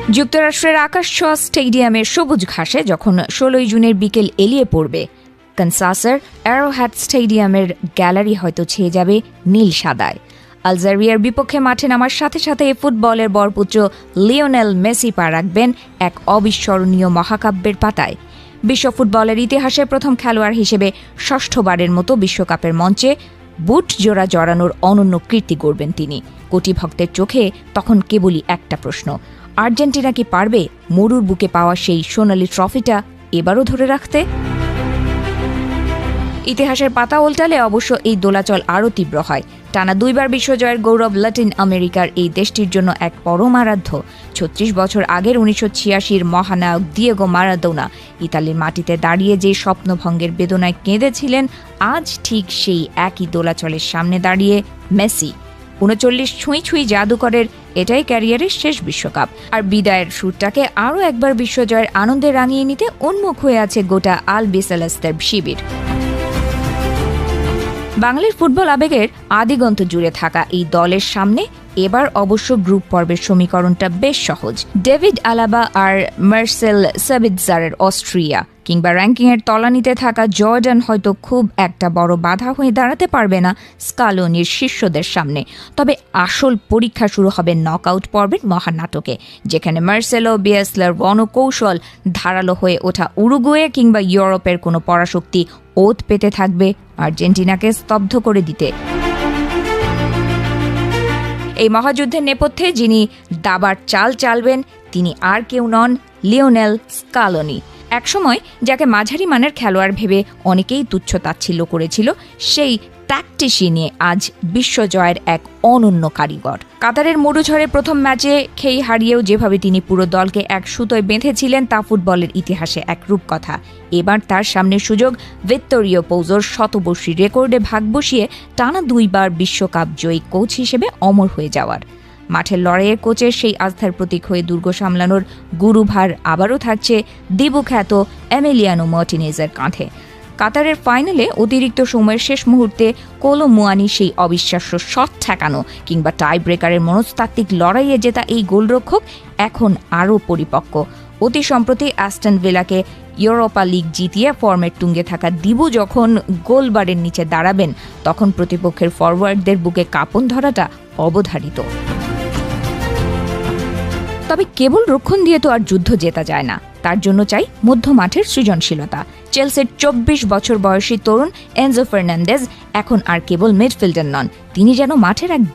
যুক্তরাষ্ট্রের আকাশ ছোঁয়া স্টেডিয়ামের সবুজ ঘাসে যখন ১৬ জুনের বিকেল এলিয়ে পড়বে, কানসাসের অ্যারোহ্যাড স্টেডিয়ামের গ্যালারি হয়তো ছেয়ে যাবে নীল সাদায়। আলজেরিয়ার বিপক্ষে মাঠে নামার সাথে সাথে ফুটবলের বরপুত্র লিওনেল মেসি পা রাখবেন এক অবিস্মরণীয় মহাকাব্যের পাতায়। বিশ্ব ফুটবলের ইতিহাসে প্রথম খেলোয়াড় হিসেবে ষষ্ঠবারের মতো বিশ্বকাপের মঞ্চে বুট জোড়া জড়ানোর অনন্য কীর্তি গড়বেন তিনি। কোটি ভক্তের চোখে তখন কেবলই একটা প্রশ্ন, আর্জেন্টিনা কি পারবে মরুর বুকে পাওয়া সেই সোনালি ট্রফিটা এবারও ধরে রাখতে? ইতিহাসের পাতা উল্টালে অবশ্য এই দোলাচল আরও তীব্র হয়। টানা দুইবার বিশ্বজয়ের গৌরব লাতিন আমেরিকার এই দেশটির জন্য এক পরমারাধ্য। ৩৬ বছর আগের ১৯৮৬ মহানায়ক দিয়েগো মারাদোনা ইতালির মাটিতে দাঁড়িয়ে যে স্বপ্নভঙ্গের বেদনায় কেঁদেছিলেন, আজ ঠিক সেই একই দোলাচলের সামনে দাঁড়িয়ে মেসি। ৩৯ ছুঁই ছুঁই জাদুকরের এটাই ক্যারিয়ারের শেষ বিশ্বকাপ, আর বিদায়ের সুরটাকে আরও একবার বিশ্বজয়ের আনন্দে রাঙিয়ে নিতে উন্মুখ হয়ে আছে গোটা আলবিসেলেস্তের শিবির। বাঙালির ফুটবল আবেগের আদিগন্ত জুড়ে থাকা এই দলের সামনে এবার অবশ্য গ্রুপ পর্বের সমীকরণটা বেশ সহজ। ডেভিড আলাবা আর মার্সেল সাবিৎজারের অস্ট্রিয়া কিংবা র্যাঙ্কিংয়ের তলানিতে থাকা জর্ডান হয়তো খুব একটা বড় বাধা হয়ে দাঁড়াতে পারবে না স্কালোনির শিষ্যদের সামনে। তবে আসল পরীক্ষা শুরু হবে নকআউট পর্বের মহানাটকে, যেখানে মার্সেলো বিয়েসলার রণকৌশল ধারালো হয়ে ওঠা উরুগুয়ে কিংবা ইউরোপের কোনো পরাশক্তি ওত পেতে থাকবে আর্জেন্টিনাকে স্তব্ধ করে দিতে। এই মহাযুদ্ধের নেপথ্যে যিনি দাবার চাল চালবেন তিনি আর কেউ নন, লিওনেল স্কালোনি। একসময় যাকে মাঝারি মানের খেলোয়াড় ভেবে অনেকেই তুচ্ছ-তাচ্ছিল্য করেছিল, সেই ট্যাকটিশিয়ানে আজ বিশ্বজয়ের এক অনন্য কারিগর। কাতারের মরুঝড়ে প্রথম ম্যাচে খেই হারিয়েও যেভাবে তিনি পুরো দলকে এক সুতোয় বেঁধেছিলেন তা ফুটবলের ইতিহাসে এক রূপকথা। এবার তার সামনে সুযোগ ভিত্তোরিও পৌজোর শতবর্ষী রেকর্ডে ভাগ বসিয়ে টানা দুইবার বিশ্বকাপ জয়ী কোচ হিসেবে অমর হয়ে যাওয়ার। মাঠের লড়াইয়ের কোচের সেই আস্থার প্রতীক হয়ে দুর্গ সামলানোর গুরুভার আবারও থাকছে দিবুখ্যাত এমিলিয়ানো মার্টিনেজের কাঁধে। কাতারের ফাইনালে অতিরিক্ত সময়ের শেষ মুহূর্তে কোলো মুয়ানি সেই অবিশ্বাস্য শট ঠেকানো কিংবা টাই ব্রেকারের মনস্তাত্ত্বিক লড়াইয়ে জেতা এই গোলরক্ষক এখন আরও পরিপক্ক। অতি সম্প্রতি অ্যাস্টন ভিলাকে ইউরোপা লিগ জিতিয়ে ফর্মের তুঙ্গে থাকা দিবু যখন গোলবারের নিচে দাঁড়াবেন, তখন প্রতিপক্ষের ফরওয়ার্ডদের বুকে কাঁপন ধরাটা অবধারিত। তবে কেবল রক্ষণ দিয়ে তো আর যুদ্ধ জেতা যায় না, তার জন্য চাই মধ্য মাঠের সৃজনশীলতা। চেলসির ২৪ বছর বয়সী তরুণ এনজো ফার্নান্দেজ এখন আর কেবল মিডফিল্ডার নন, তিনি যেন মাঠের এক